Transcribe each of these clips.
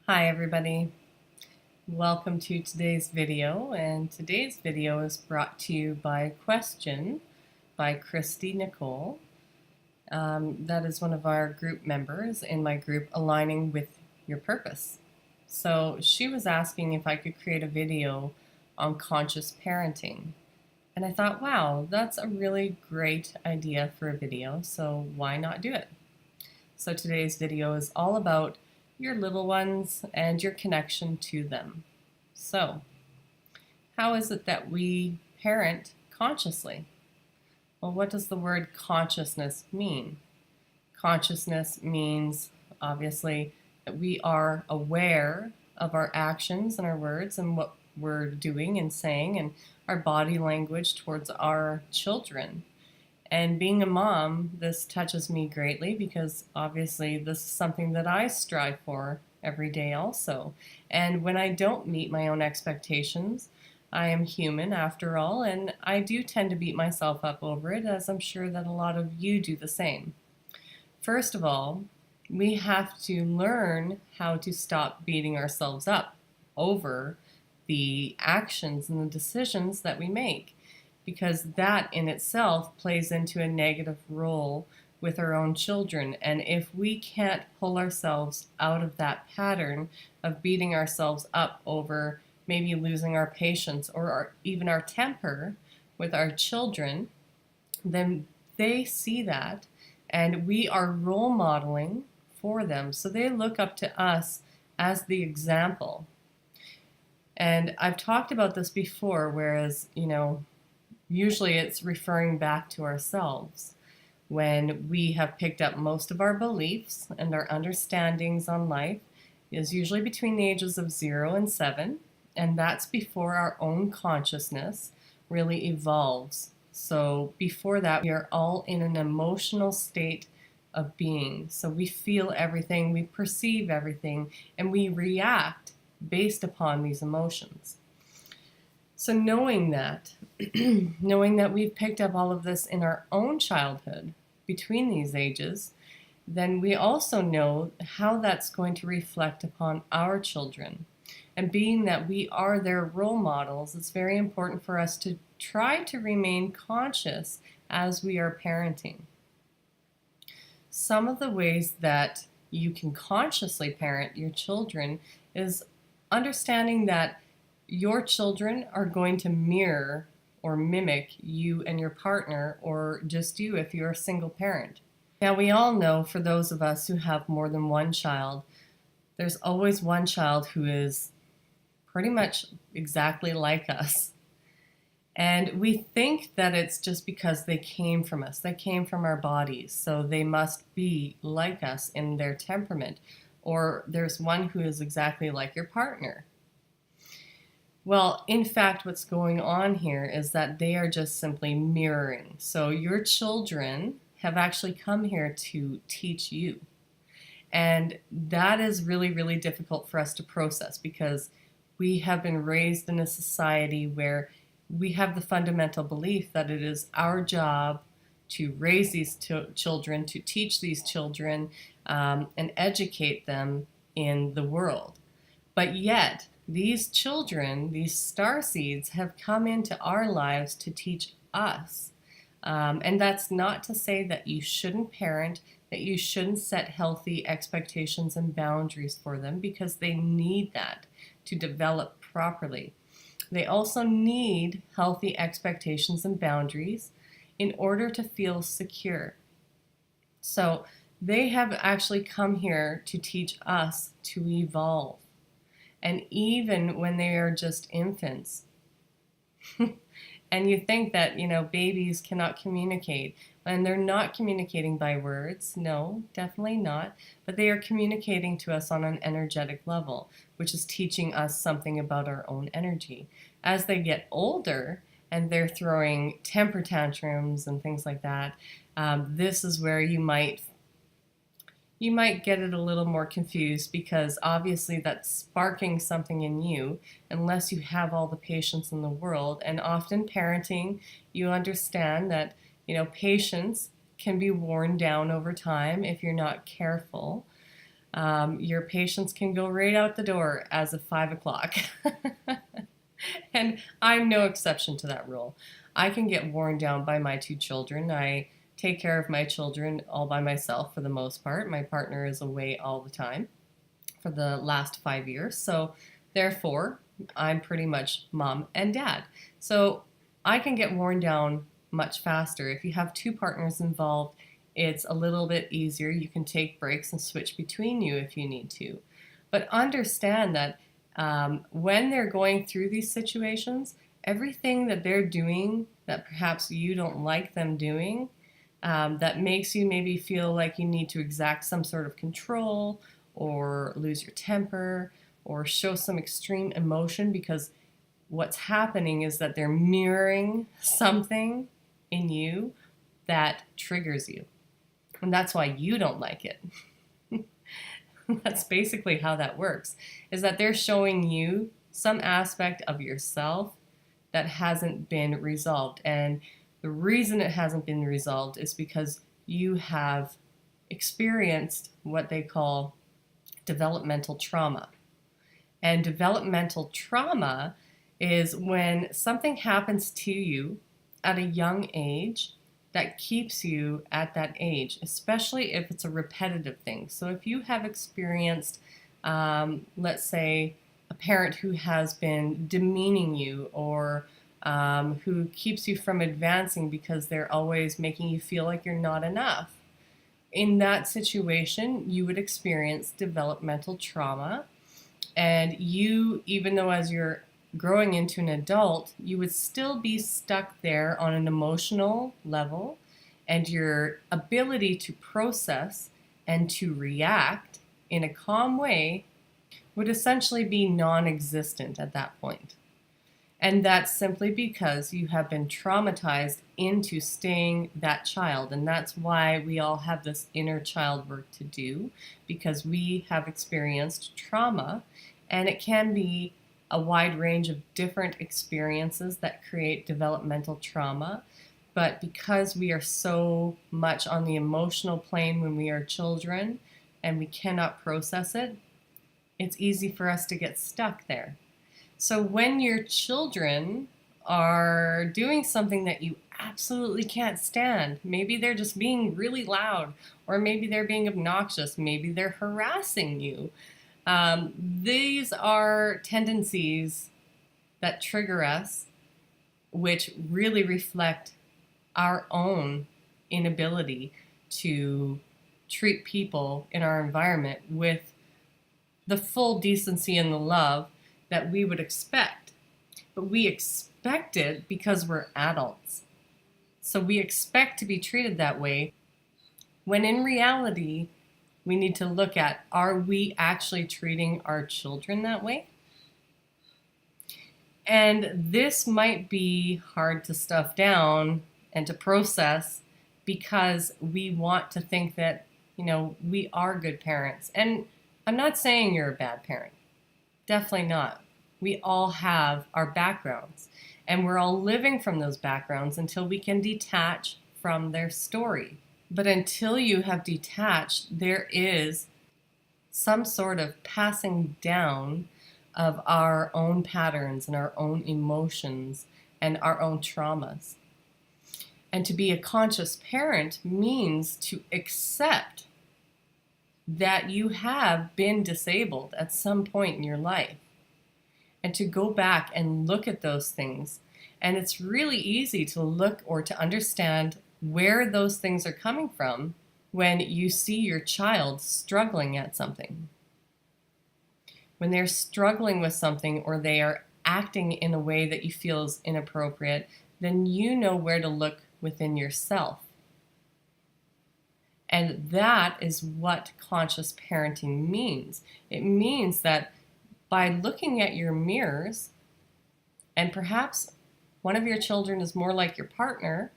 Hi everybody, welcome to today's video, and today's video is brought to you by a question by Christy Nicole. That is one of our group members in my group, Aligning with Your Purpose. So she was asking if I could create a video on conscious parenting. And I thought, wow, that's a really great idea for a video, so why not do it? So today's video is all about your little ones and your connection to them. So, how is it that we parent consciously? Well, what does the word consciousness mean? Consciousness means, obviously, that we are aware of our actions and our words and what we're doing and saying and our body language towards our children. And being a mom, this touches me greatly because obviously this is something that I strive for every day also. And when I don't meet my own expectations, I am human after all, and I do tend to beat myself up over it, as I'm sure that a lot of you do the same. First of all, we have to learn how to stop beating ourselves up over the actions and the decisions that we make, because that in itself plays into a negative role with our own children. And if we can't pull ourselves out of that pattern of beating ourselves up over maybe losing our patience or even our temper with our children, then they see that and we are role modeling for them. So they look up to us as the example. And I've talked about this before, whereas, usually it's referring back to ourselves when we have picked up most of our beliefs and our understandings on life is usually between the ages of 0 and 7, and that's before our own consciousness really evolves. So before that, we are all in an emotional state of being. So we feel everything, we perceive everything, and we react based upon these emotions. So knowing that, knowing that we've picked up all of this in our own childhood between these ages, then we also know how that's going to reflect upon our children. And being that we are their role models, it's very important for us to try to remain conscious as we are parenting. Some of the ways that you can consciously parent your children is understanding that your children are going to mirror or mimic you and your partner, or just you if you're a single parent. Now, we all know, for those of us who have more than one child, there's always one child who is pretty much exactly like us. And we think that it's just because they came from us, they came from our bodies, so they must be like us in their temperament. Or there's one who is exactly like your partner. Well, in fact, what's going on here is that they are just simply mirroring. So your children have actually come here to teach you. And that is really, really difficult for us to process because we have been raised in a society where we have the fundamental belief that it is our job to raise these children, to teach these children, and educate them in the world. But yet, these children, these star seeds, have come into our lives to teach us. And that's not to say that you shouldn't parent, that you shouldn't set healthy expectations and boundaries for them, because they need that to develop properly. They also need healthy expectations and boundaries in order to feel secure. So they have actually come here to teach us to evolve. And even when they are just infants, and you think that, babies cannot communicate, and they're not communicating by words. No, definitely not. But they are communicating to us on an energetic level, which is teaching us something about our own energy. As they get older and they're throwing temper tantrums and things like that, this is where you might get it a little more confused, because obviously that's sparking something in you unless you have all the patience in the world. And often parenting, you understand that, patience can be worn down over time if you're not careful. Your patience can go right out the door as of 5 o'clock. And I'm no exception to that rule. I can get worn down by my two children. I take care of my children all by myself for the most part. My partner is away all the time for the last 5 years. So therefore, I'm pretty much mom and dad. So I can get worn down much faster. If you have two partners involved, it's a little bit easier. You can take breaks and switch between you if you need to. But understand that when they're going through these situations, everything that they're doing that perhaps you don't like them doing, that makes you maybe feel like you need to exact some sort of control or lose your temper or show some extreme emotion, because what's happening is that they're mirroring something in you that triggers you. And that's why you don't like it. That's basically how that works, is that they're showing you some aspect of yourself that hasn't been resolved. And the reason it hasn't been resolved is because you have experienced what they call developmental trauma. And developmental trauma is when something happens to you at a young age that keeps you at that age, especially if it's a repetitive thing. So if you have experienced, let's say, a parent who has been demeaning you, or who keeps you from advancing because they're always making you feel like you're not enough, in that situation, you would experience developmental trauma. And you, even though as you're growing into an adult, you would still be stuck there on an emotional level, and your ability to process and to react in a calm way would essentially be non-existent at that point. And that's simply because you have been traumatized into staying that child. And that's why we all have this inner child work to do, because we have experienced trauma, and it can be a wide range of different experiences that create developmental trauma. But because we are so much on the emotional plane when we are children and we cannot process it, it's easy for us to get stuck there. So when your children are doing something that you absolutely can't stand, maybe they're just being really loud, or maybe they're being obnoxious, maybe they're harassing you, these are tendencies that trigger us, which really reflect our own inability to treat people in our environment with the full decency and the love that we would expect. But we expect it because we're adults. So we expect to be treated that way, when in reality, we need to look at, are we actually treating our children that way? And this might be hard to stuff down and to process, because we want to think that, we are good parents. And I'm not saying you're a bad parent. Definitely not. We all have our backgrounds, and we're all living from those backgrounds until we can detach from their story. But until you have detached, there is some sort of passing down of our own patterns and our own emotions and our own traumas. And to be a conscious parent means to accept that you have been disabled at some point in your life, and to go back and look at those things. And it's really easy to look or to understand where those things are coming from when you see your child struggling at something. When they're struggling with something, or they are acting in a way that you feel is inappropriate, then you know where to look within yourself. And that is what conscious parenting means. It means that by looking at your mirrors, and perhaps one of your children is more like your partner,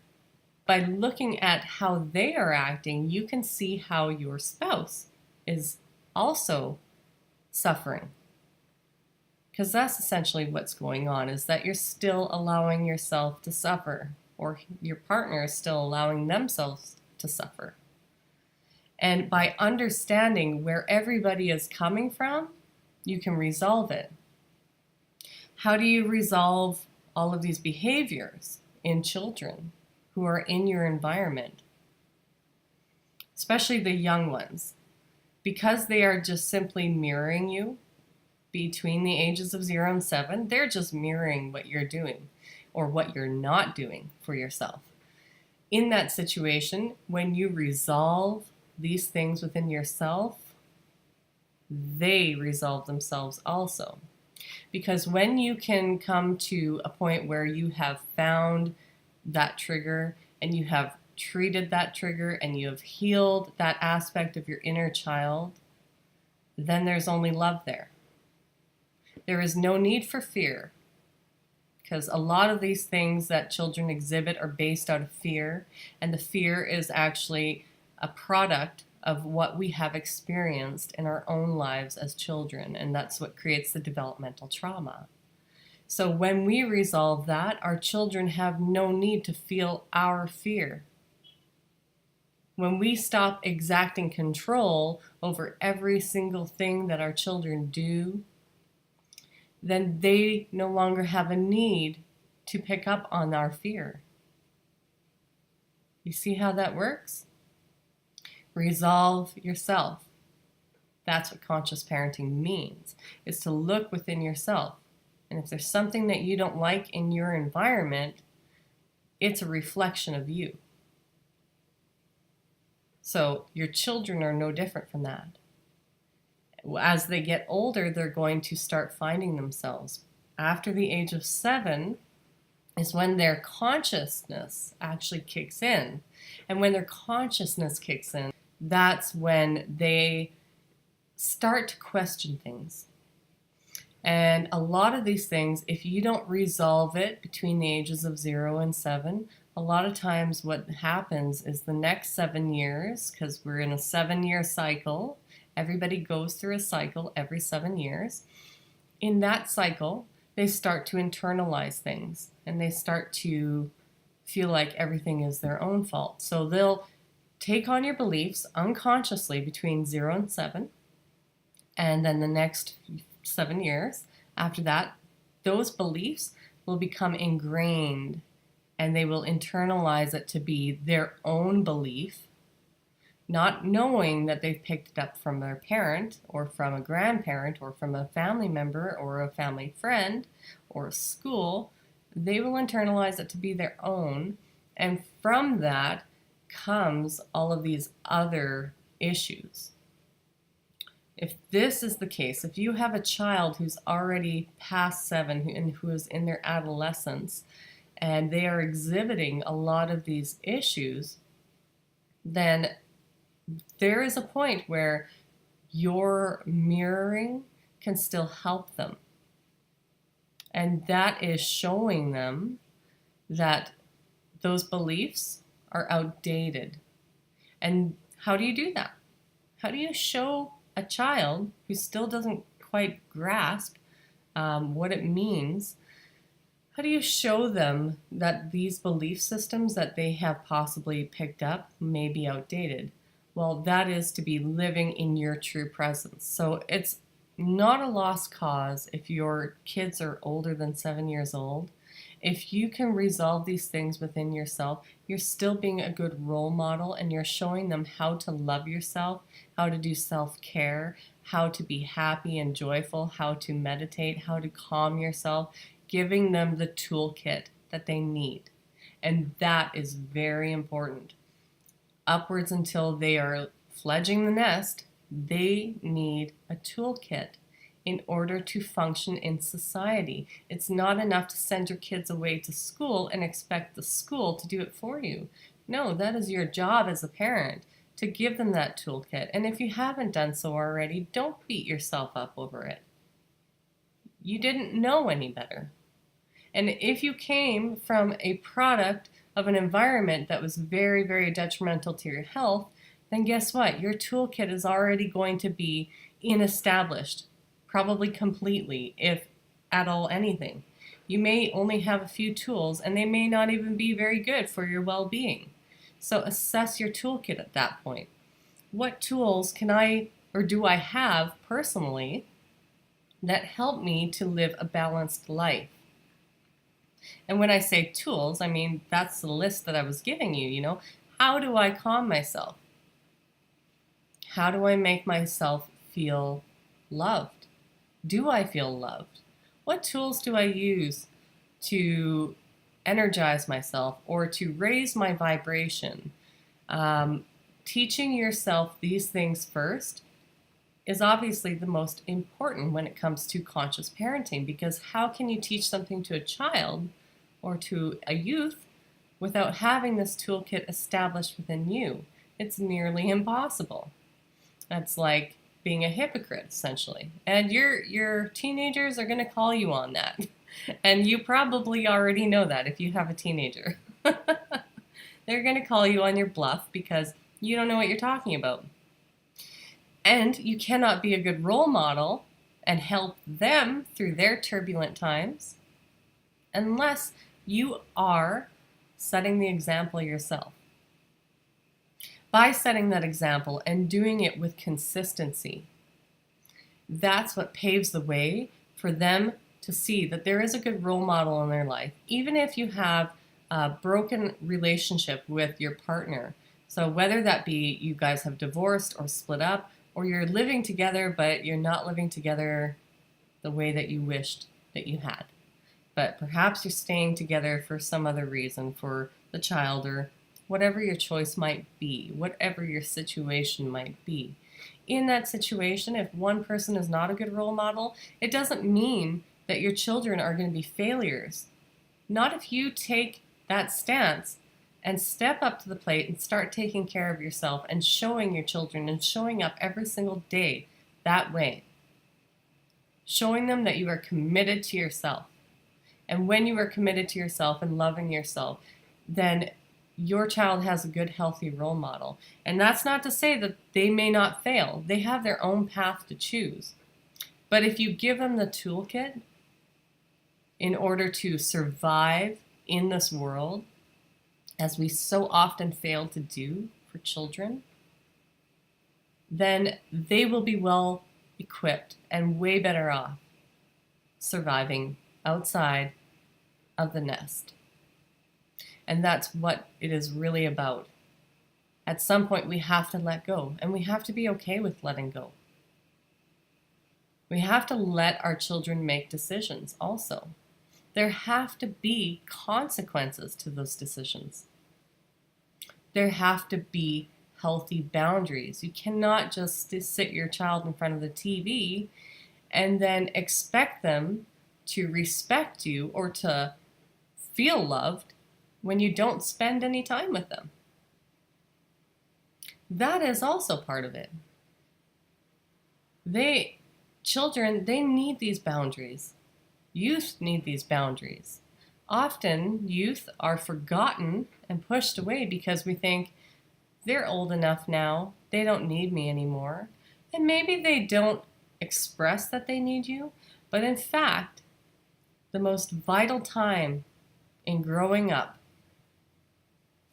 by looking at how they are acting, you can see how your spouse is also suffering. Because that's essentially what's going on, is that you're still allowing yourself to suffer, or your partner is still allowing themselves to suffer. And by understanding where everybody is coming from, you can resolve it. How do you resolve all of these behaviors in children who are in your environment? Especially the young ones. Because they are just simply mirroring you between the ages of 0 and 7, they're just mirroring what you're doing or what you're not doing for yourself. In that situation, when you resolve these things within yourself, they resolve themselves also. Because when you can come to a point where you have found that trigger and you have treated that trigger and you have healed that aspect of your inner child, then there's only love there. There is no need for fear, because a lot of these things that children exhibit are based out of fear, and the fear is actually a product of what we have experienced in our own lives as children, and that's what creates the developmental trauma. So when we resolve that, our children have no need to feel our fear. When we stop exacting control over every single thing that our children do, then they no longer have a need to pick up on our fear. You see how that works? Resolve yourself. That's what conscious parenting means, is to look within yourself. And if there's something that you don't like in your environment, it's a reflection of you. So your children are no different from that. As they get older, they're going to start finding themselves. After the age of 7 is when their consciousness actually kicks in. And when their consciousness kicks in, that's when they start to question things. And a lot of these things, if you don't resolve it between the ages of 0 and 7, a lot of times what happens is the next 7 years, because we're in a 7-year cycle, everybody goes through a cycle every 7 years. In that cycle, they start to internalize things and they start to feel like everything is their own fault. So they'll take on your beliefs unconsciously between 0 and 7, and then the next 7 years after that, those beliefs will become ingrained and they will internalize it to be their own belief, not knowing that they've picked it up from their parent or from a grandparent or from a family member or a family friend or a school. They will internalize it to be their own, and from that comes all of these other issues. If this is the case, if you have a child who's already past 7 and who is in their adolescence and they are exhibiting a lot of these issues, then there is a point where your mirroring can still help them. And that is showing them that those beliefs are outdated. And how do you do that? How do you show a child who still doesn't quite grasp what it means? How do you show them that these belief systems that they have possibly picked up may be outdated? Well, that is to be living in your true presence. So it's not a lost cause if your kids are older than 7 years old. If you can resolve these things within yourself, you're still being a good role model and you're showing them how to love yourself, how to do self-care, how to be happy and joyful, how to meditate, how to calm yourself, giving them the toolkit that they need. And that is very important. Upwards until they are fledging the nest, they need a toolkit in order to function in society. It's not enough to send your kids away to school and expect the school to do it for you. No, that is your job as a parent, to give them that toolkit. And if you haven't done so already, don't beat yourself up over it. You didn't know any better. And if you came from a product of an environment that was very, very detrimental to your health, then guess what? Your toolkit is already going to be inestablished, probably completely, if at all anything. You may only have a few tools and they may not even be very good for your well-being. So assess your toolkit at that point. what tools can I or do I have personally that help me to live a balanced life? And when I say tools, I mean that's the list that I was giving you, How do I calm myself? How do I make myself feel loved? Do I feel loved? What tools do I use to energize myself or to raise my vibration? Teaching yourself these things first is obviously the most important when it comes to conscious parenting, because how can you teach something to a child or to a youth without having this toolkit established within you? It's nearly impossible. That's like being a hypocrite, essentially. And your teenagers are going to call you on that. And you probably already know that if you have a teenager. They're going to call you on your bluff because you don't know what you're talking about. And you cannot be a good role model and help them through their turbulent times unless you are setting the example yourself. By setting that example and doing it with consistency, that's what paves the way for them to see that there is a good role model in their life, even if you have a broken relationship with your partner. So whether that be you guys have divorced or split up, or you're living together but you're not living together the way that you wished that you had, but perhaps you're staying together for some other reason, for the child, or whatever your choice might be, whatever your situation might be. In that situation, if one person is not a good role model, it doesn't mean that your children are going to be failures. Not if you take that stance and step up to the plate and start taking care of yourself and showing your children and showing up every single day that way. Showing them that you are committed to yourself. And when you are committed to yourself and loving yourself, then your child has a good, healthy role model. And that's not to say that they may not fail. They have their own path to choose. But if you give them the toolkit in order to survive in this world, as we so often fail to do for children, then they will be well equipped and way better off surviving outside of the nest. And that's what it is really about. At some point, we have to let go, and we have to be okay with letting go. We have to let our children make decisions also. There have to be consequences to those decisions. There have to be healthy boundaries. You cannot just sit your child in front of the TV and then expect them to respect you or to feel loved when you don't spend any time with them. That is also part of it. Children need these boundaries. Youth need these boundaries. Often, youth are forgotten and pushed away because we think they're old enough now, they don't need me anymore. And maybe they don't express that they need you, but in fact, the most vital time in growing up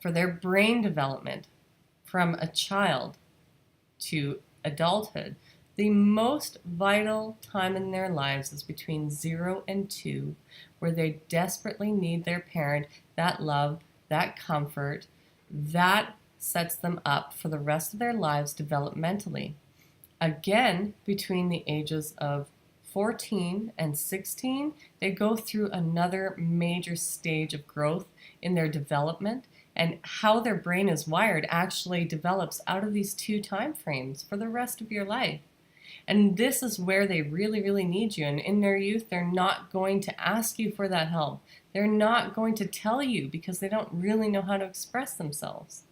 for their brain development from a child to adulthood, the most vital time in their lives is between 0 and 2, where they desperately need their parent, that love, that comfort, that sets them up for the rest of their lives developmentally. Again, between the ages of 14 and 16, they go through another major stage of growth in their development, and how their brain is wired actually develops out of these two time frames for the rest of your life. And this is where they really, really need you. And in their youth, they're not going to ask you for that help. They're not going to tell you because they don't really know how to express themselves.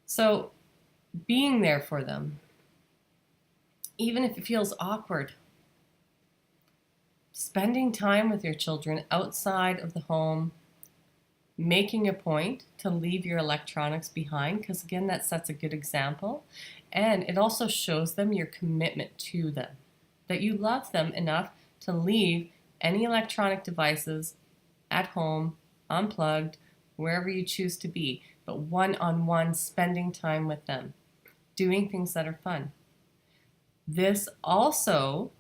So being there for them, even if it feels awkward, spending time with your children outside of the home, making a point to leave your electronics behind, because again, that sets a good example. And it also shows them your commitment to them, that you love them enough to leave any electronic devices at home, unplugged, wherever you choose to be. but one-on-one, spending time with them, doing things that are fun. This also,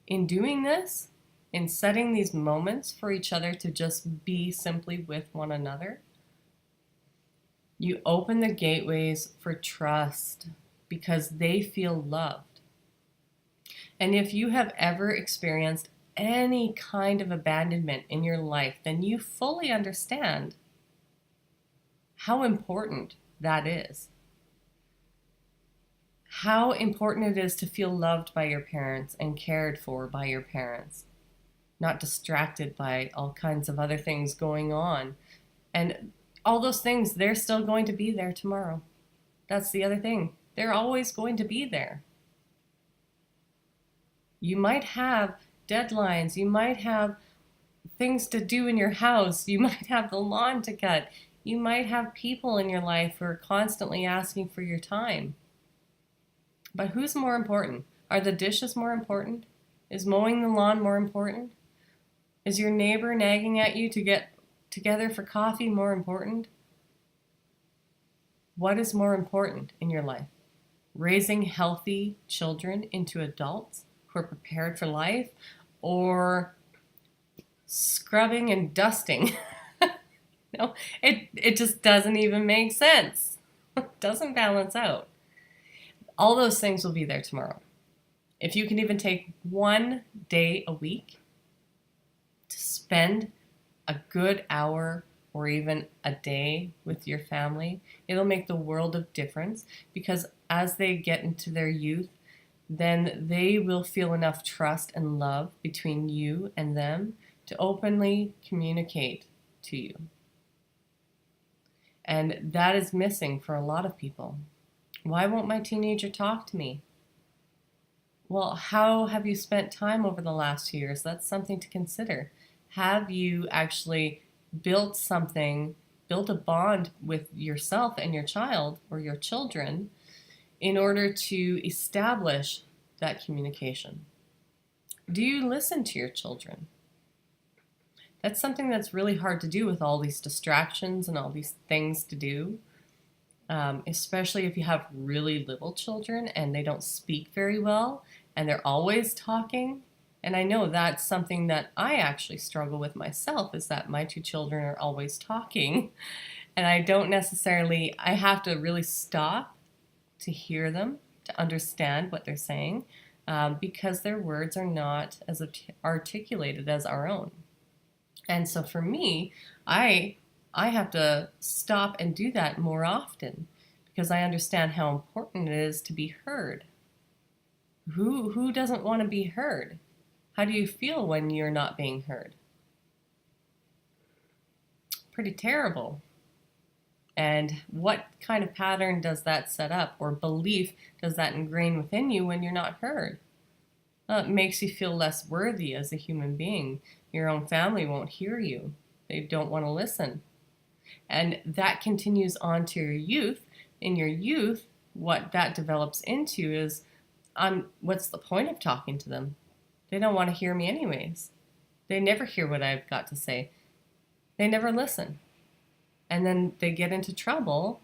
in doing this, in setting these moments for each other to just be simply with one another, you open the gateways for trust because they feel loved. And if you have ever experienced any kind of abandonment in your life, then you fully understand how important that is. How important it is to feel loved by your parents and cared for by your parents, not distracted by all kinds of other things going on. And all those things, they're still going to be there tomorrow. That's the other thing. They're always going to be there. You might have deadlines. You might have things to do in your house. You might have the lawn to cut. You might have people in your life who are constantly asking for your time. But who's more important? Are the dishes more important? Is mowing the lawn more important? Is your neighbor nagging at you to get together for coffee more important? What is more important in your life? Raising healthy children into adults who are prepared for life, or scrubbing and dusting? No, it just doesn't even make sense. It doesn't balance out. All those things will be there tomorrow. If you can even take one day a week to spend a good hour or even a day with your family, it'll make the world of difference, because as they get into their youth, then they will feel enough trust and love between you and them to openly communicate to you. And that is missing for a lot of people. Why won't my teenager talk to me? Well, how have you spent time over the last few years? That's something to consider. Have you actually built a bond with yourself and your child or your children in order to establish that communication? Do you listen to your children? That's something that's really hard to do with all these distractions and all these things to do. Especially if you have really little children and they don't speak very well and they're always talking. And I know that's something that I actually struggle with myself, is that my two children are always talking. And I have to really stop to hear them, to understand what they're saying, because their words are not as articulated as our own. And so for me, I have to stop and do that more often, because I understand how important it is to be heard. Who doesn't want to be heard? How do you feel when you're not being heard? Pretty terrible. And what kind of pattern does that set up, or belief does that ingrain within you when you're not heard? Well, it makes you feel less worthy as a human being. Your own family won't hear you. They don't want to listen. And that continues on to your youth. In your youth, what that develops into is, what's the point of talking to them? They don't want to hear me anyways. They never hear what I've got to say. They never listen. And then they get into trouble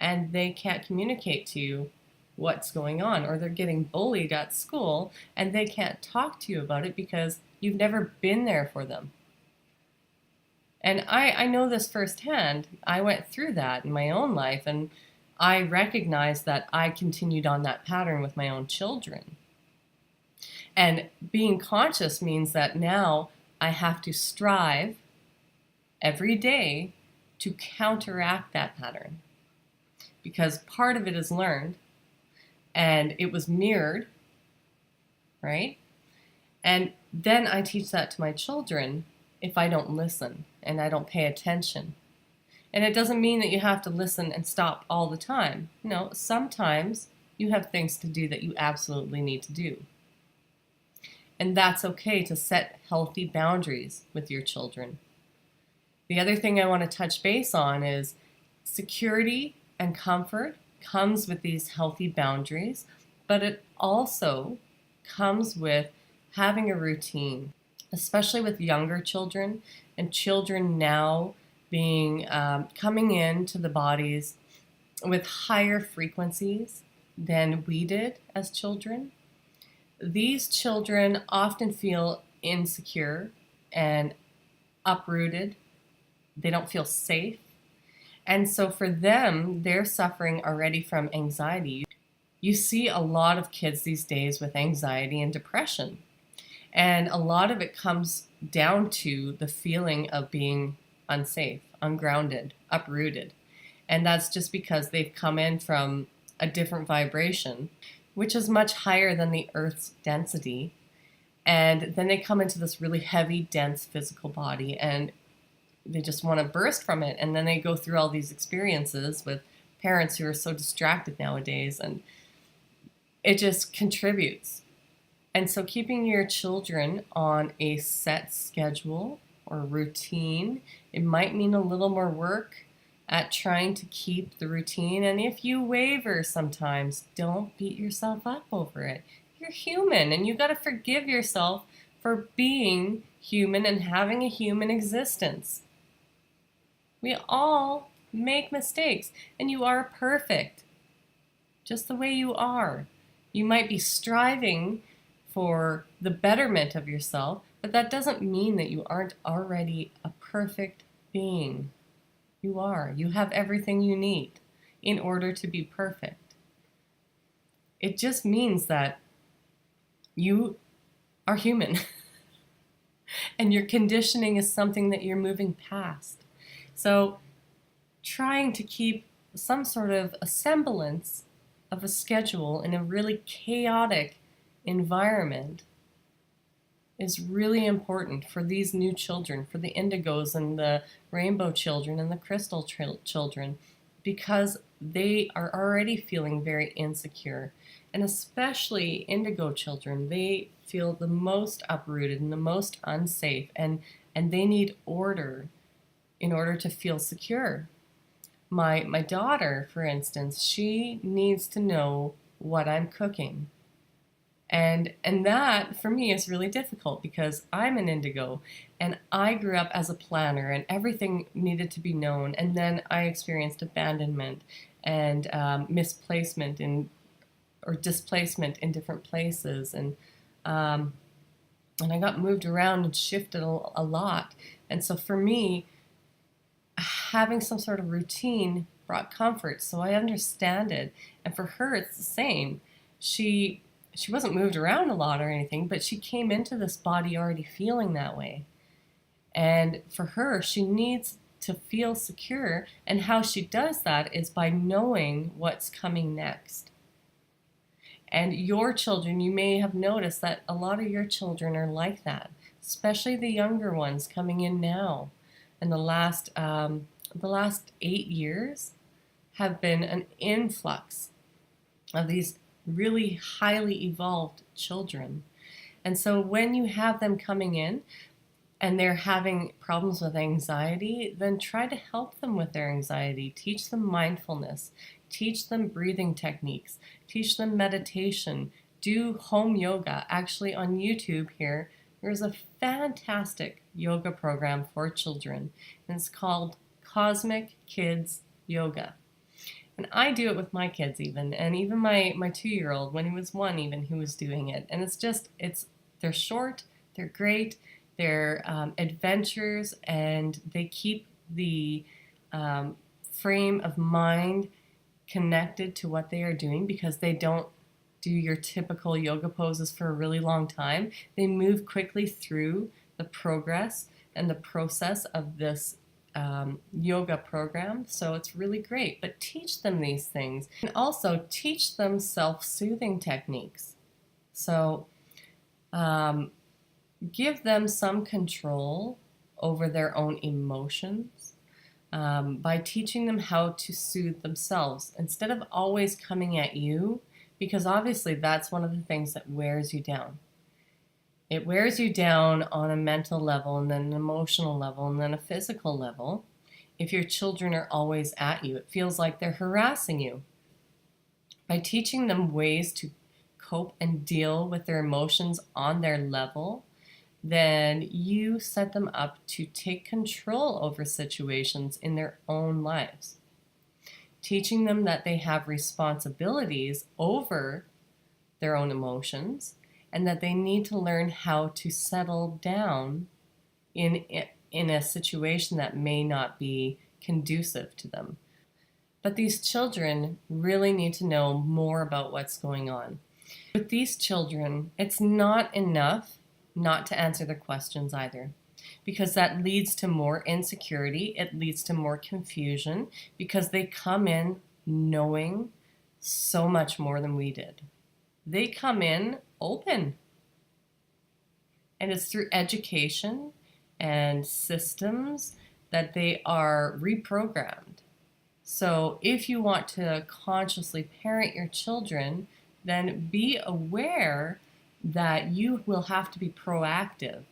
and they can't communicate to you what's going on, or they're getting bullied at school and they can't talk to you about it because you've never been there for them. And I know this firsthand. I went through that in my own life, and I recognized that I continued on that pattern with my own children. And being conscious means that now I have to strive every day to counteract that pattern, because part of it is learned and it was mirrored, right? And then I teach that to my children if I don't listen and I don't pay attention. And it doesn't mean that you have to listen and stop all the time. No, sometimes you have things to do that you absolutely need to do. And that's okay to set healthy boundaries with your children. The other thing I want to touch base on is security and comfort comes with these healthy boundaries, but it also comes with having a routine, especially with younger children and children now being coming into the bodies with higher frequencies than we did as children. These children often feel insecure and uprooted. They don't feel safe. And so for them, they're suffering already from anxiety. You see a lot of kids these days with anxiety and depression. And a lot of it comes down to the feeling of being unsafe, ungrounded, uprooted. And that's just because they've come in from a different vibration, which is much higher than the Earth's density. And then they come into this really heavy, dense physical body, and they just want to burst from it. And then they go through all these experiences with parents who are so distracted nowadays, and it just contributes. And so keeping your children on a set schedule or routine, it might mean a little more work at trying to keep the routine. And if you waver sometimes, don't beat yourself up over it. You're human, and you got to forgive yourself for being human and having a human existence. We all make mistakes, and you are perfect, just the way you are. You might be striving for the betterment of yourself, but that doesn't mean that you aren't already a perfect being. You are. You have everything you need in order to be perfect. It just means that you are human and your conditioning is something that you're moving past. So trying to keep some sort of a semblance of a schedule in a really chaotic environment is really important for these new children, for the indigos and the rainbow children and the crystal children, because they are already feeling very insecure. And especially indigo children, they feel the most uprooted and the most unsafe, and they need order in order to feel secure. My daughter, for instance, she needs to know what I'm cooking. And that for me is really difficult because I'm an indigo and I grew up as a planner and everything needed to be known. And then I experienced abandonment and misplacement or displacement in different places. And I got moved around and shifted a lot. And so for me, having some sort of routine brought comfort. So I understand it. And for her, it's the same. She wasn't moved around a lot or anything, but she came into this body already feeling that way. And for her, she needs to feel secure. And how she does that is by knowing what's coming next. And your children, you may have noticed that a lot of your children are like that, especially the younger ones coming in now. And the last 8 years have been an influx of these really highly evolved children. And so when you have them coming in and they're having problems with anxiety, then try to help them with their anxiety. Teach them mindfulness. Teach them breathing techniques. Teach them meditation. Do home yoga. Actually, on YouTube here, there's a fantastic yoga program for children. And it's called Cosmic Kids Yoga. And I do it with my kids even. And even my 2-year-old, when he was 1 even, he was doing it. And they're short, they're great, they're adventures, and they keep the frame of mind connected to what they are doing because they don't do your typical yoga poses for a really long time. They move quickly through the progress and the process of this yoga program, so it's really great. But teach them these things, and also teach them self-soothing techniques. So give them some control over their own emotions by teaching them how to soothe themselves instead of always coming at you, because obviously that's one of the things that wears you down. It wears you down on a mental level and then an emotional level and then a physical level. If your children are always at you, it feels like they're harassing you. By teaching them ways to cope and deal with their emotions on their level, then you set them up to take control over situations in their own lives. Teaching them that they have responsibilities over their own emotions and that they need to learn how to settle down in a situation that may not be conducive to them. But these children really need to know more about what's going on. With these children, it's not enough not to answer their questions either, because that leads to more insecurity. It leads to more confusion because they come in knowing so much more than we did. They come in open. And it's through education and systems that they are reprogrammed. So if you want to consciously parent your children, then be aware that you will have to be proactive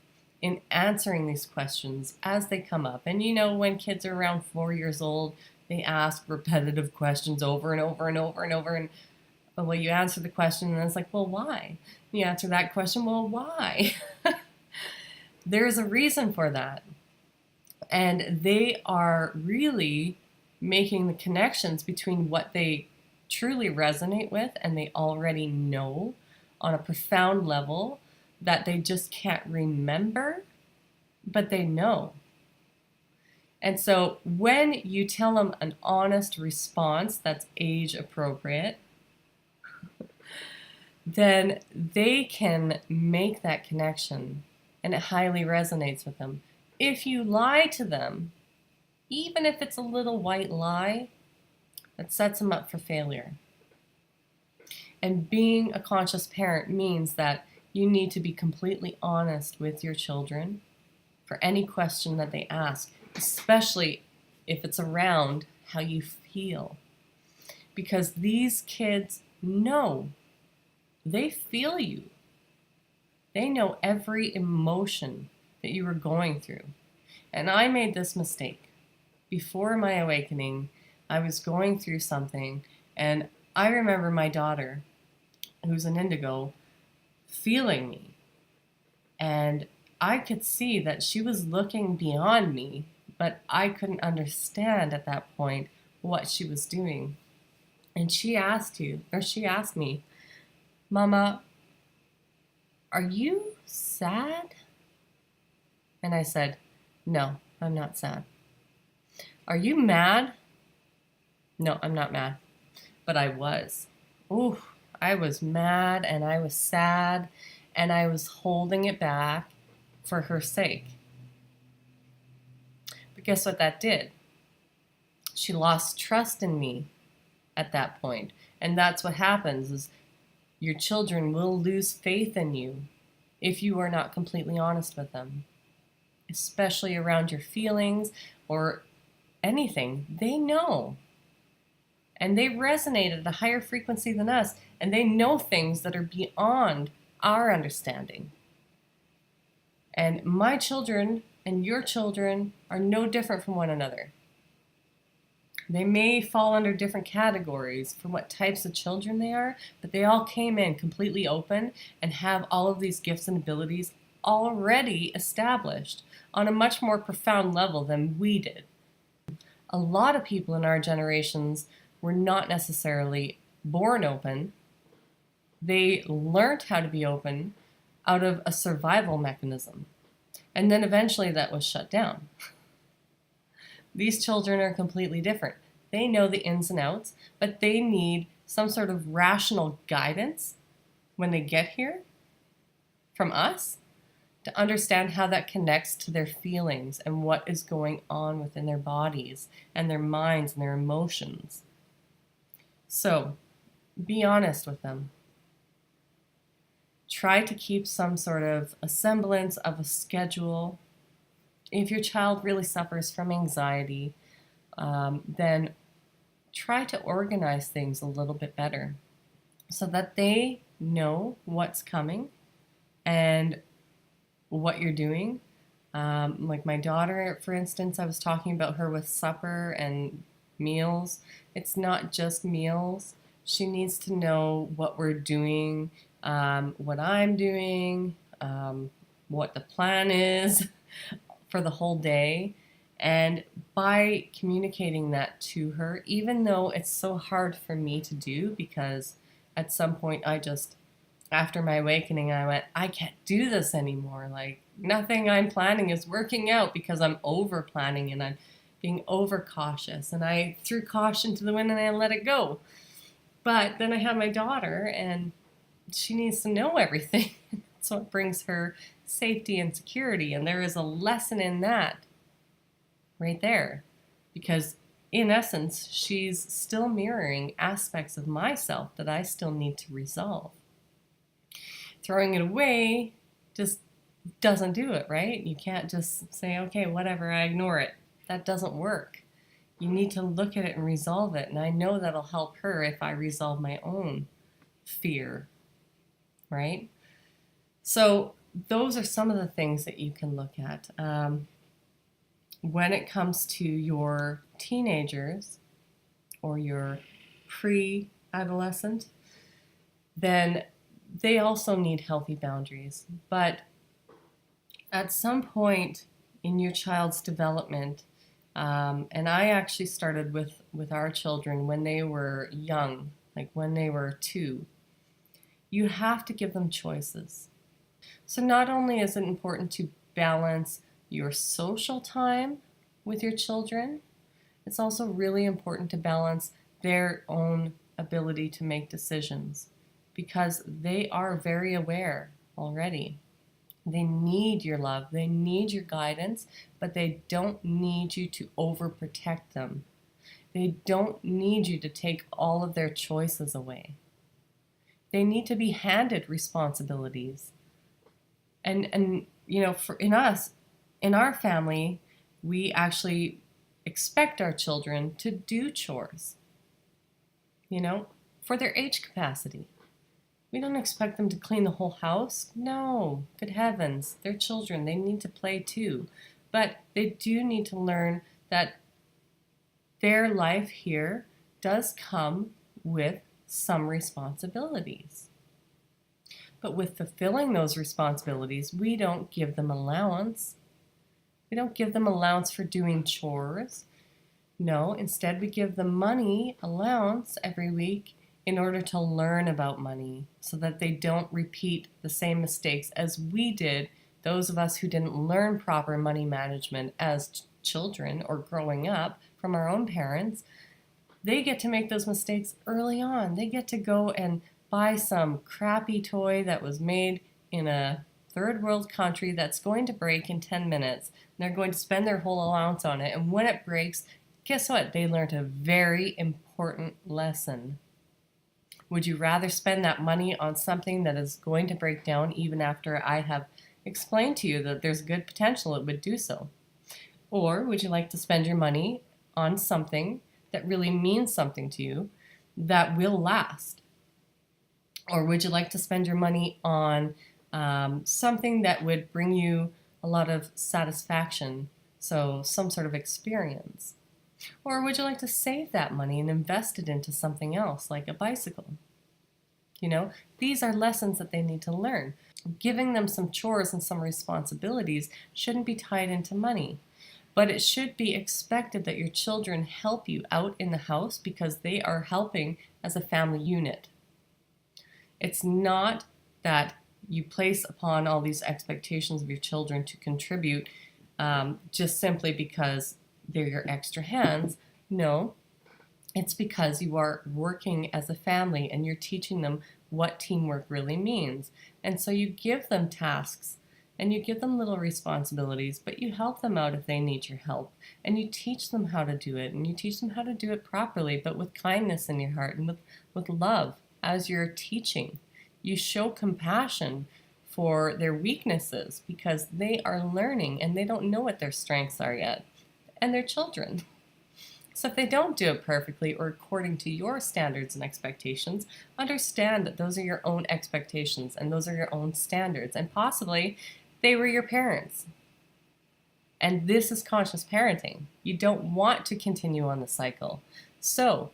in answering these questions as they come up. And when kids are around 4 years old, they ask repetitive questions over and over and over and over. And well, you answer the question and it's like, well, why? You answer that question, well, why? There's a reason for that. And they are really making the connections between what they truly resonate with and they already know on a profound level that they just can't remember, but they know. And so when you tell them an honest response that's age appropriate, then they can make that connection and it highly resonates with them. If you lie to them, even if it's a little white lie, that sets them up for failure. And being a conscious parent means that you need to be completely honest with your children for any question that they ask, especially if it's around how you feel. Because these kids know, they feel you. They know every emotion that you were going through. And I made this mistake. Before my awakening, I was going through something, and I remember my daughter, who's an indigo, feeling me. And I could see that she was looking beyond me, but I couldn't understand at that point what she was doing. And she asked me, Mama, are you sad? And I said, no, I'm not sad. Are you mad? No, I'm not mad. But I was. Ooh, I was mad and I was sad and I was holding it back for her sake. But guess what that did? She lost trust in me at that point. And that's what happens is your children will lose faith in you if you are not completely honest with them, especially around your feelings or anything. They know. And they resonate at a higher frequency than us, and they know things that are beyond our understanding. And my children and your children are no different from one another. They may fall under different categories for what types of children they are, but they all came in completely open and have all of these gifts and abilities already established on a much more profound level than we did. A lot of people in our generations were not necessarily born open. They learned how to be open out of a survival mechanism. And then eventually that was shut down. These children are completely different. They know the ins and outs, but they need some sort of rational guidance when they get here from us to understand how that connects to their feelings and what is going on within their bodies and their minds and their emotions. So, be honest with them. Try to keep some sort of a semblance of a schedule. If your child really suffers from anxiety, then try to organize things a little bit better so that they know what's coming and what you're doing. Like my daughter, for instance, I was talking about her with supper and meals. It's not just meals. She needs to know what we're doing, what I'm doing, what the plan is for the whole day. And by communicating that to her, even though it's so hard for me to do, because at some point after my awakening, I went, I can't do this anymore. Like, nothing I'm planning is working out because I'm over planning and I'm being over cautious. And I threw caution to the wind and I let it go. But then I have my daughter and she needs to know everything. So it brings her safety and security. And there is a lesson in that right there. Because in essence, she's still mirroring aspects of myself that I still need to resolve. Throwing it away just doesn't do it, right? You can't just say, okay, whatever, I ignore it. That doesn't work. You need to look at it and resolve it. And I know that'll help her if I resolve my own fear, right? So those are some of the things that you can look at. When it comes to your teenagers or your pre-adolescent, then they also need healthy boundaries. But at some point in your child's development, and I actually started with our children when they were young, like when they were 2, you have to give them choices. So not only is it important to balance your social time with your children, it's also really important to balance their own ability to make decisions, because they are very aware already. They need your love, they need your guidance, but they don't need you to overprotect them. They don't need you to take all of their choices away. They need to be handed responsibilities. And you know, in our family, we actually expect our children to do chores, you know, for their age capacity. We don't expect them to clean the whole house. No, good heavens, they're children. They need to play too. But they do need to learn that their life here does come with some responsibilities. But with fulfilling those responsibilities, we don't give them allowance. We don't give them allowance for doing chores. No, instead we give them money allowance every week in order to learn about money so that they don't repeat the same mistakes as we did, those of us who didn't learn proper money management as children or growing up from our own parents. They get to make those mistakes early on. They get to go and buy some crappy toy that was made in a third world country that's going to break in 10 minutes. And they're going to spend their whole allowance on it. And when it breaks, guess what? They learned a very important lesson. Would you rather spend that money on something that is going to break down even after I have explained to you that there's good potential it would do so? Or would you like to spend your money on something that really means something to you that will last? Or would you like to spend your money on something that would bring you a lot of satisfaction, so some sort of experience? Or would you like to save that money and invest it into something else, like a bicycle? You know, these are lessons that they need to learn. Giving them some chores and some responsibilities shouldn't be tied into money, but it should be expected that your children help you out in the house because they are helping as a family unit. It's not that you place upon all these expectations of your children to contribute just simply because they're your extra hands. No, it's because you are working as a family and you're teaching them what teamwork really means. And so you give them tasks and you give them little responsibilities, but you help them out if they need your help. And you teach them how to do it, and you teach them how to do it properly, but with kindness in your heart and with love as you're teaching. You show compassion for their weaknesses because they are learning and they don't know what their strengths are yet. And they're children. So if they don't do it perfectly or according to your standards and expectations, understand that those are your own expectations and those are your own standards. And possibly they were your parents. And this is conscious parenting. You don't want to continue on the cycle. So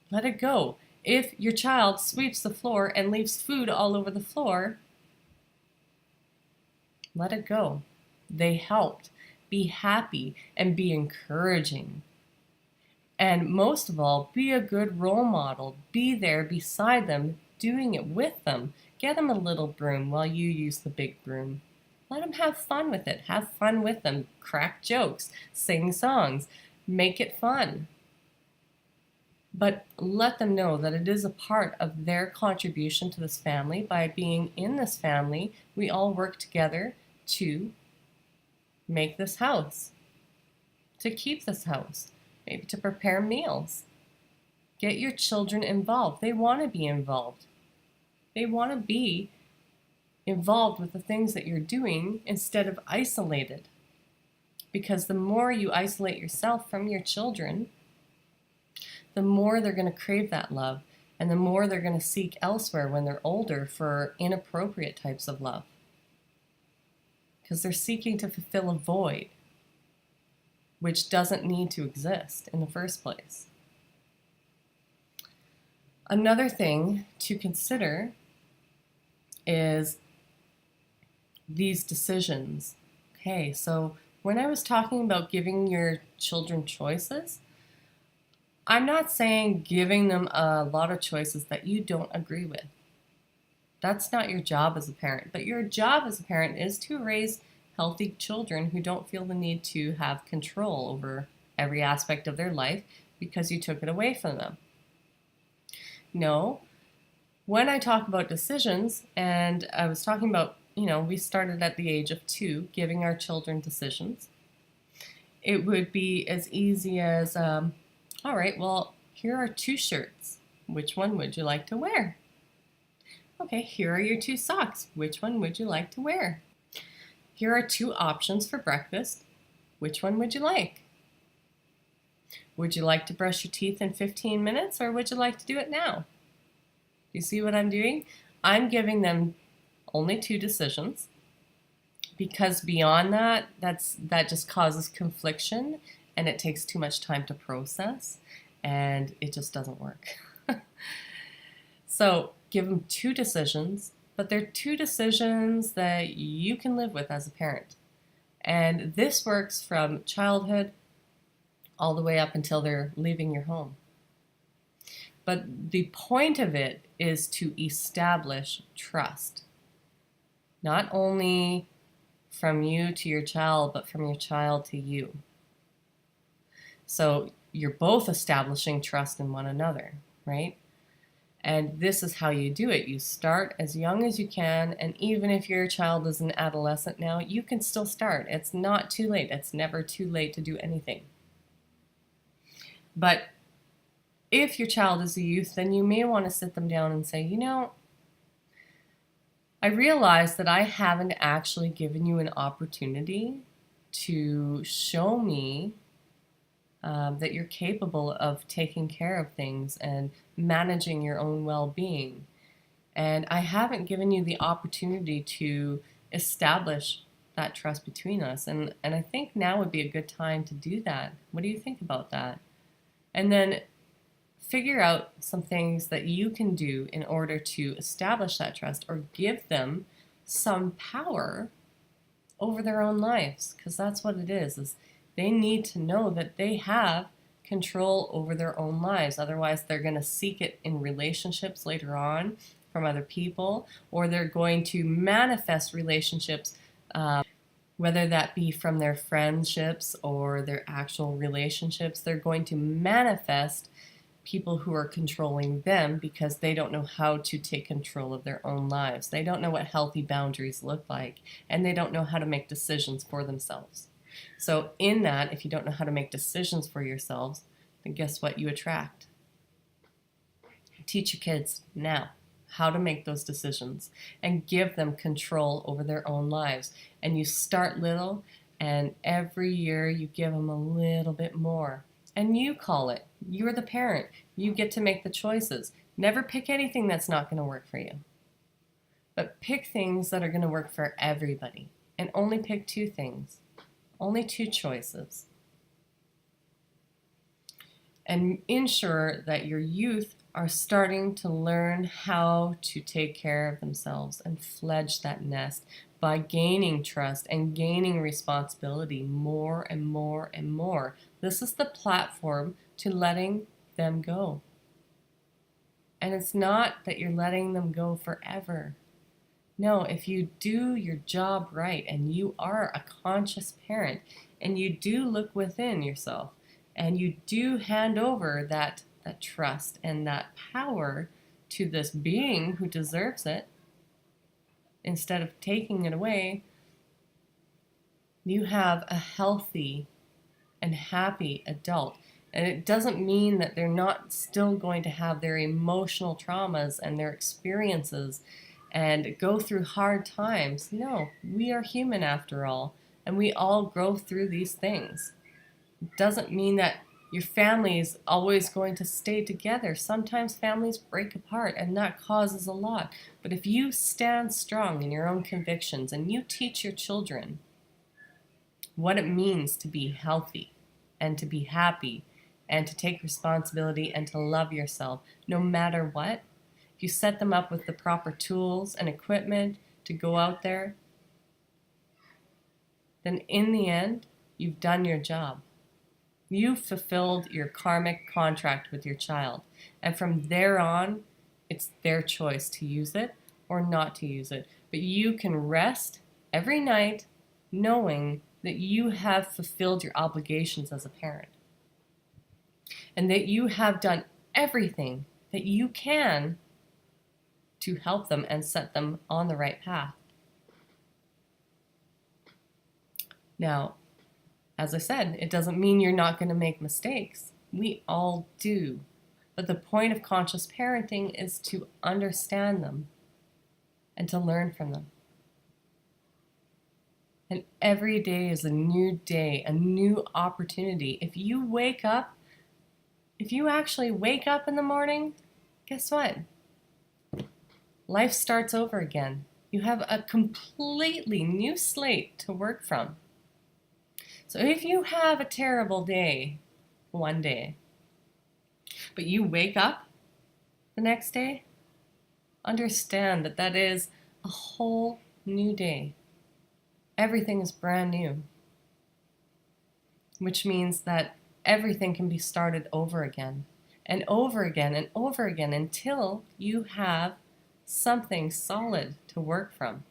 let it go. If your child sweeps the floor and leaves food all over the floor, Let it go. They helped. Be happy and be encouraging. And most of all, be a good role model. Be there beside them, doing it with them. Get them a little broom while you use the big broom. Let them have fun with it. Have fun with them. Crack jokes. Sing songs. Make it fun. But let them know that it is a part of their contribution to this family. By being in this family, we all work together to make this house, to keep this house, maybe to prepare meals. Get your children involved. They want to be involved. They want to be involved with the things that you're doing instead of isolated. Because the more you isolate yourself from your children, the more they're going to crave that love, and the more they're going to seek elsewhere when they're older for inappropriate types of love. Because they're seeking to fulfill a void which doesn't need to exist in the first place. Another thing to consider is these decisions. Okay, so when I was talking about giving your children choices, I'm not saying giving them a lot of choices that you don't agree with. That's not your job as a parent. But your job as a parent is to raise healthy children who don't feel the need to have control over every aspect of their life because you took it away from them. No, when I talk about decisions, and I was talking about, we started at the age of 2, giving our children decisions. It would be as easy as, all right, well, here are 2 shirts. Which one would you like to wear? Okay, here are your 2 socks. Which one would you like to wear? Here are 2 options for breakfast. Which one would you like? Would you like to brush your teeth in 15 minutes, or would you like to do it now? You see what I'm doing? I'm giving them only 2 decisions, because beyond that, that just causes confliction, and it takes too much time to process, and it just doesn't work. So give them 2 decisions, but they're 2 decisions that you can live with as a parent. And this works from childhood all the way up until they're leaving your home. But the point of it is to establish trust, not only from you to your child, but from your child to you. So you're both establishing trust in one another, right? And this is how you do it. You start as young as you can, and even if your child is an adolescent now, you can still start. It's not too late. It's never too late to do anything. But if your child is a youth, then you may want to sit them down and say, I realize that I haven't actually given you an opportunity to show me that you're capable of taking care of things and managing your own well-being. And I haven't given you the opportunity to establish that trust between us. And I think now would be a good time to do that. What do you think about that? And then figure out some things that you can do in order to establish that trust, or give them some power over their own lives, because that's what it is they need to know that they have control over their own lives. Otherwise, they're going to seek it in relationships later on from other people, or they're going to manifest relationships, whether that be from their friendships or their actual relationships. They're going to manifest people who are controlling them because they don't know how to take control of their own lives. They don't know what healthy boundaries look like, and they don't know how to make decisions for themselves. So in that, if you don't know how to make decisions for yourselves, then guess what you attract? Teach your kids now how to make those decisions and give them control over their own lives. And you start little, and every year you give them a little bit more. And you call it. You're the parent. You get to make the choices. Never pick anything that's not going to work for you. But pick things that are going to work for everybody. And only pick 2 things. Only 2 choices. And ensure that your youth are starting to learn how to take care of themselves and fledge that nest by gaining trust and gaining responsibility more and more and more. This is the platform to letting them go. And it's not that you're letting them go forever. No, if you do your job right and you are a conscious parent and you do look within yourself and you do hand over that trust and that power to this being who deserves it, instead of taking it away, you have a healthy and happy adult. And it doesn't mean that they're not still going to have their emotional traumas and their experiences and go through hard times. No, we are human after all, and we all grow through these things. It doesn't mean that your family is always going to stay together. Sometimes families break apart, and that causes a lot. But if you stand strong in your own convictions and you teach your children what it means to be healthy and to be happy and to take responsibility and to love yourself no matter what, if you set them up with the proper tools and equipment to go out there, then in the end, you've done your job. You've fulfilled your karmic contract with your child. And from there on, it's their choice to use it or not to use it. But you can rest every night knowing that you have fulfilled your obligations as a parent. And that you have done everything that you can to help them and set them on the right path. Now, as I said, it doesn't mean you're not going to make mistakes. We all do. But the point of conscious parenting is to understand them and to learn from them. And every day is a new day, a new opportunity. If you actually wake up in the morning, guess what? Life starts over again. You have a completely new slate to work from. So if you have a terrible day one day, but you wake up the next day, understand that that is a whole new day. Everything is brand new, which means that everything can be started over again and over again and over again until you have something solid to work from.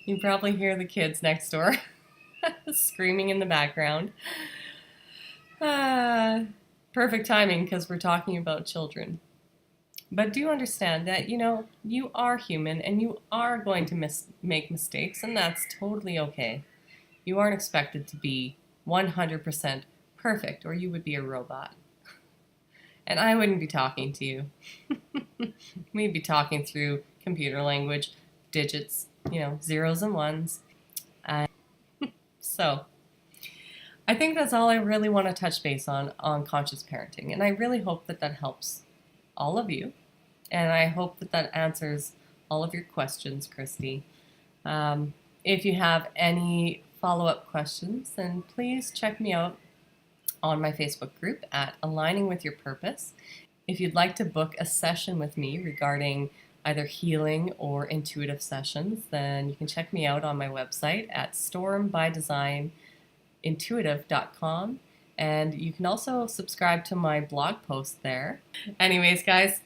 You probably hear the kids next door screaming in the background. Perfect timing because we're talking about children. But do understand that, you are human and you are going to make mistakes, and that's totally okay. You aren't expected to be 100% perfect, or you would be a robot. And I wouldn't be talking to you. We'd be talking through computer language, digits, zeros and ones. So I think that's all I really want to touch base on conscious parenting. And I really hope that helps all of you. And I hope that answers all of your questions, Christy. If you have any follow-up questions, then please check me out on my Facebook group at Aligning with Your Purpose. If you'd like to book a session with me regarding either healing or intuitive sessions, then you can check me out on my website at stormbydesignintuitive.com. And you can also subscribe to my blog post there. Anyways, guys,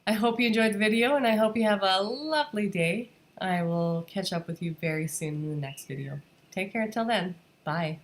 I hope you enjoyed the video and I hope you have a lovely day. I will catch up with you very soon in the next video. Take care until then. Bye.